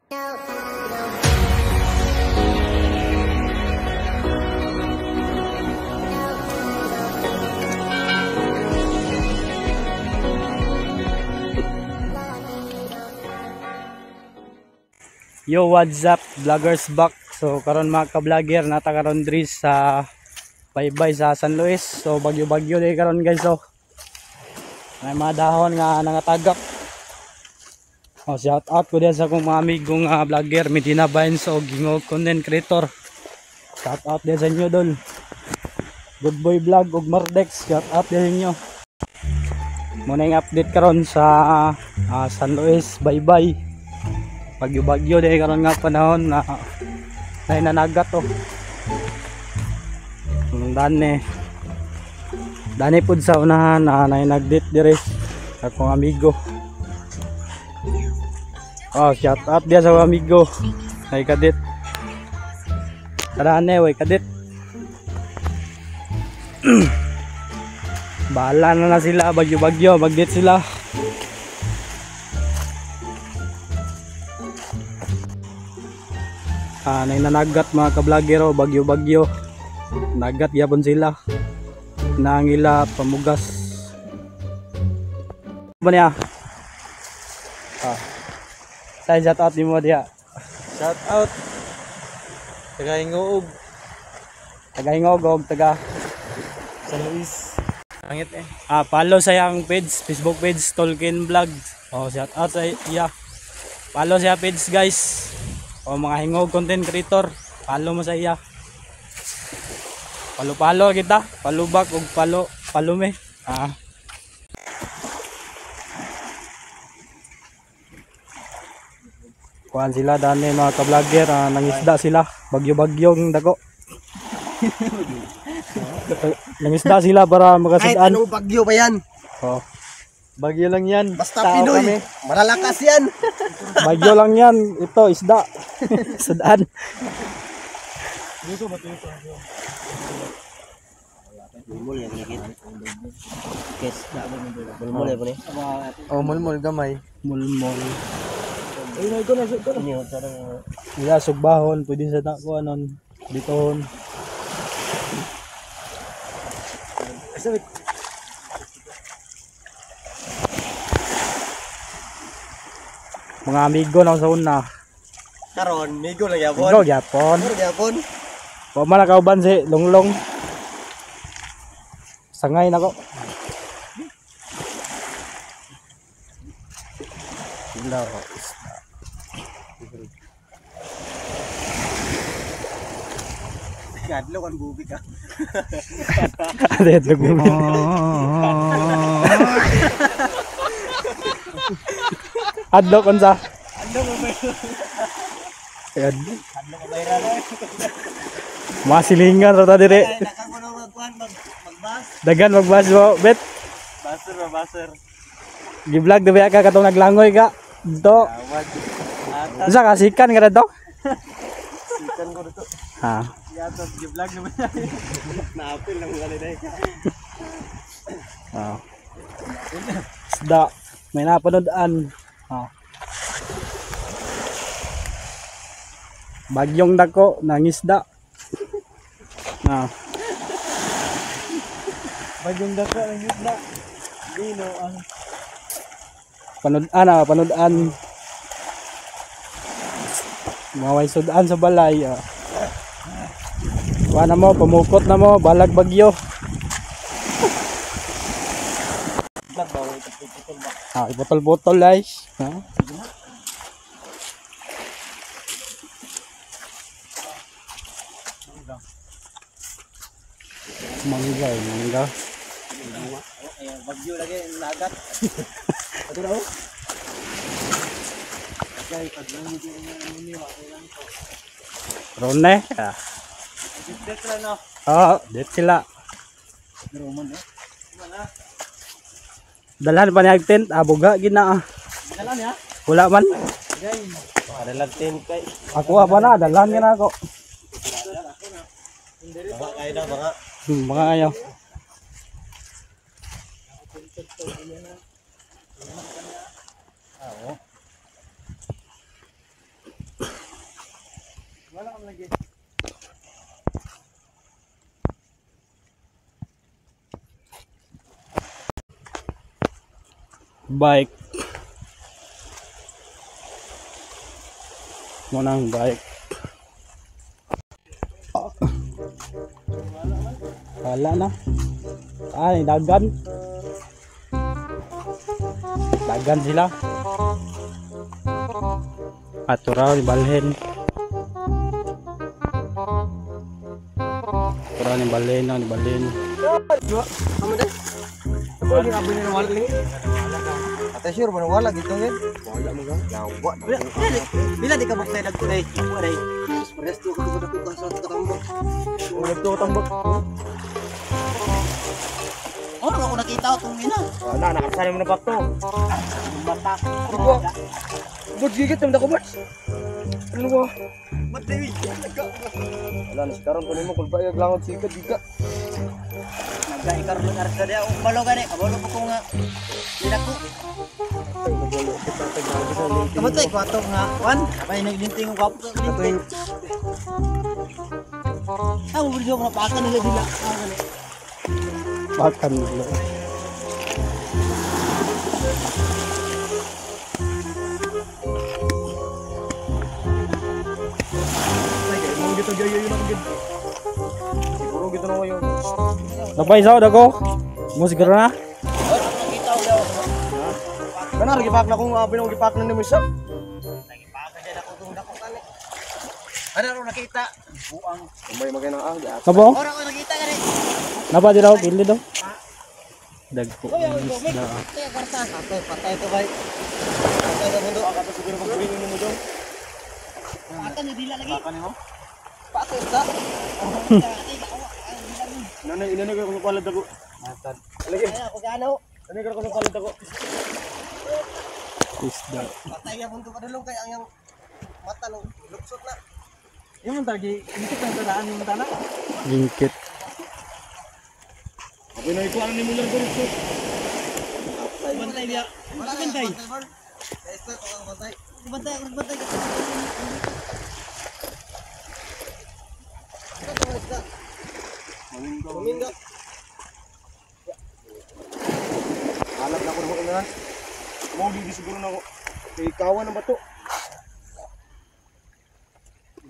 Yo, what's up, vloggers back. So karon mga ka-vlogger, nata karon diri sa baybay sa San Luis. So bagyo-bagyo day karon guys. So may mga dahon nga nangatagak. Oh, shout out ko diyan sa akong mga amigong vlogger, Medina Vines o Gingog content creator. Shout out diyan sa inyo dol. Good Boy Vlog ug Mardex, shout out diyan sa inyo. Muna yung update karon sa San Luis baybay. Bagyo-bagyo dahil karon nga panahon na nanagat to. Dani pud sa unahan na nagdit dire akong amigo. Oh, shout out dia sa amigo. Ay kadit. Kadane way kadit. Bahala na sila bagyo-bagyo, magdit sila. Nanagat mga ka-vlogger, bagyo-bagyo. Nagat yapon sila. Nangila pamugas. Ba niya? Say shout out nimo dia. Shout out taga Hingog. Taga Hingog og taga San Luis. Angit eh. Follow sa yang page, Facebook page Tolkien Vlog. Oh, shout out sa iya. Follow sa page guys. O mga Hingog content creator, follow mo sa iya. Palo kita, palubak ug palume. Kuan sila dani mga ka-vlogger, nangisda sila, bagyo-bagyong dago. Nangisda sila para makasudaan. Kahit anong bagyo pa yan. Oh. Bagyo lang yan. Basta Pinoy, kami. Malalakas yan. Bagyo lang yan. Ito, isda. Sudaan. Mulmul yan, nikit. Kes. Mulmul yan po ni. Oh, mulmul gamay. Mulmul. Ay, na, ito na. Yeah, sugbahon. Pwede sa nako anon. Ditoon. Asawit. Mga amigo na sa una. Karon, migo lang yapon. Migo yapon. Wa man kauban si Longlong. Sangay nako. Sila ko isda. Kadlo kan bubig ka. Ade lugmo. Adlo kon sa. Adlo mo ba? Adlo. Adlo mo ba? Masilingan ra ta dire. Nakakuno magbas. Dagan magbas mo, bet. Baser. Gi-vlog de ka katong naglangoy ka. Dito. Usa ka sikan ka dito? Sikan ko dito. Yatot gi-vlog naman. Naapil lang gali dai. Isda. May napanood-an. Bagyong dako nangisda. Bagyong dako nangisda. Dino ang panood-an. Maway sudan sa balay. Kuha na mo, pamukot na mo, balag bagyo. Botol-botol guys. Mangga. Bagyo lagi nagat. Ito daw. Okay, paglang dito ni Rone. Dito lang no. Dito sila. Roman eh. Mana? Dalan pa niya tent, buga gina. Dalan ya? Wala man. Guys, dalan tent kay. Ako pa na, dalan gina ako. Baka kayo na baka. Mga ayo. Bike. Munang bike. Wala na. Ay, dagan. Dagan sila. Aturaw ni balhin. Aturaw ni balhin, ni balhin. Kamu deh. Apa ni abang ni wala ni? Ate sure mana wala gitu kan? Wala mo gang. Lawa. Bila di ka magsay nagkulay. Wala. Resto ko ko ko sa tambok. Wala to tambok. Oh, ako nakita ko itong ina. Wala nakasali mo na pa to. Batak. Bud gigit naman ako bud. Ano ba? Matay. Wala na sekarang kunin mo kung bayag langot sikat giga. Nagkaikar ng arsa dia. Umbalo gani. Kabalo ko nga. Sila ko. Kamatay ko ato nga. Wan. Kapay naglinting ko kapo. Linting. Ako video ko napakan nila dila. Makan dulu. Mau gitu joyo yun ako gitu. Siguro gitu na kayo. Napay sao dako? Mo siguro na? Nakita ko daw. Benar gipak na kung pinong gipak na ni Misa. Nagipaka siya ako itong dako kani. Ano ro nakita? Buang. May magana di atas. Kabo? Ora ko nakita gani. Napa di daw pili daw? Dagko. Kaya karta. Patay to bay. Patay to mundo. Ako siguro magbuhin ni mo dong. Akan ni dila lagi. Pakan mo. Patay ta. Nanay inanay ko sa palad ako. Makan. Lagi. Kaya ako gano. Nanay ko sa palad ako. Isda. Patay ya punto padulong kay ang mata no luksot na. Yung tagi, hindi ka tandaan yung tanah. Lingkit. Ako na ikuan ni mo lang ko. Bantay dia. Wala bantay. Ito ang bantay. Bantay ako bantay. Maminda. Alam na ko na ko na. Mau di siguro na ako. Kay kawan ang bato.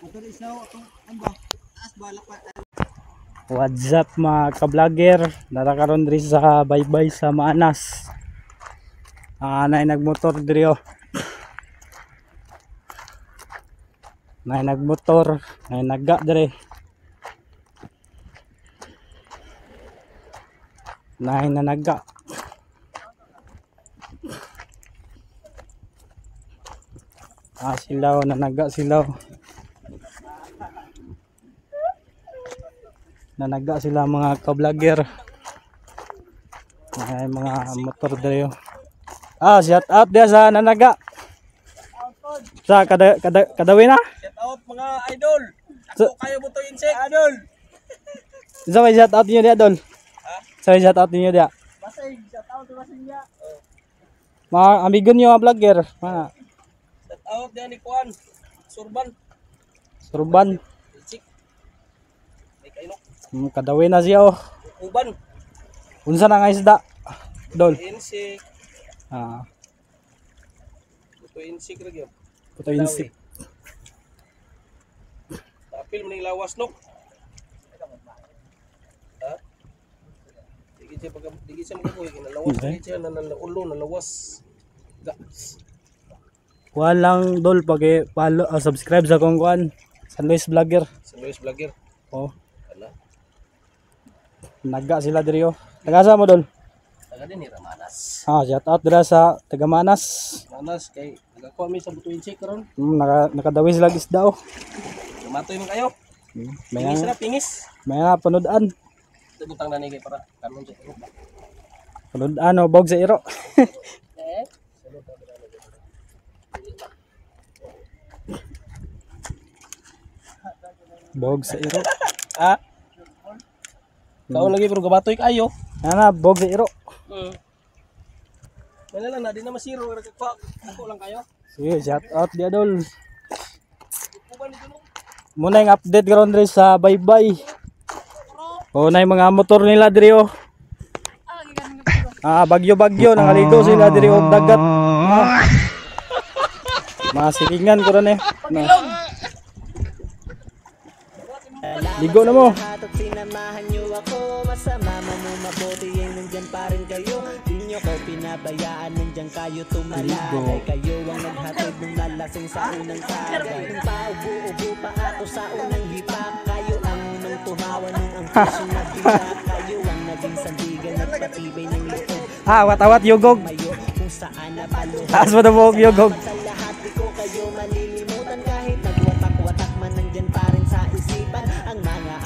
Ito rin siya atong amba. Taas balak pa. What's up mga ka-vlogger? Narakaroon diri sa baybay sa Maanas. Nay nagmotor diri oh. Nay nagmotor, nay nagga diri. Nay nanaga. Silaw nanaga silaw. Nanaga sila mga ka-vlogger. May mga motor diri. Shout out dia sa nanaga. Sa kadawin na. Shout out mga idol. So, Ako kayo buto insect. Idol. sa may shout out niyo dia dol. Sa may shout out niyo dia. Basay, shout out sa basay niya. Mga amigo niyo mga vlogger. Mga Shout out dia ni Kuan. Surban. surban. Insect. May kaino. Kadawin na siya oh. Uban. Unsa na nga isda? Dol. Insect. Buto insect ra gyud. Puto insik. Apil maning lawas nok. Ha? Digi siya magabuhi kinalawas Okay. digi siya nanaulo nalawas. Walang dol pag follow subscribe sa kong kuan. San Luis Vlogger. Sa Luis Vlogger. Oh, Ala. naga sila diri oh. Tagasa mo dol. Taga din ni Ramanas. Shout out dira sa taga Manas. Manas kay nagakuha mi sa buto insect karon. Nakadawi sila isda oh. Lumatoy man kayo. May Pingis na pingis. may panudan. Tubutang na ni kay para kanon sa iro. Panudan oh, bog sa iro. Bog sa iro. Ha? Kao lagi pero gabatoy kayo. Ana bog sa iro. Wala lang na di na masiro ra ka. Ako lang kayo. Sige, shout out dia dol. Kuban dito no. muna yung update karon diri sa Baybay. O na yung mga motor nila diri oh. Bagyo-bagyo nangaligo sila diri og dagat. Masilingan ko ron eh. Ligo na mo. Sinamahan niyo ako, masama mo mabuti yung nandyan pa rin kayo. Di niyo ko pinabayaan, nandyan kayo tumalagay. Kayo ang naghatid ng nalasing sa unang tagay. Nung paubo-ubo pa ako sa unang hipak. Kayo ang unang tumawa nung ang puso nagbitak. Kayo ang naging sandigan at patibay ng loob. Awat-awat yugog. Mayo kung saan napaluhod. Taas mo na mo yugog. Sa lahat di ko kayo malilimutan. Kahit nagwatak-watak man nandyan pa rin sa isipan. Ang mga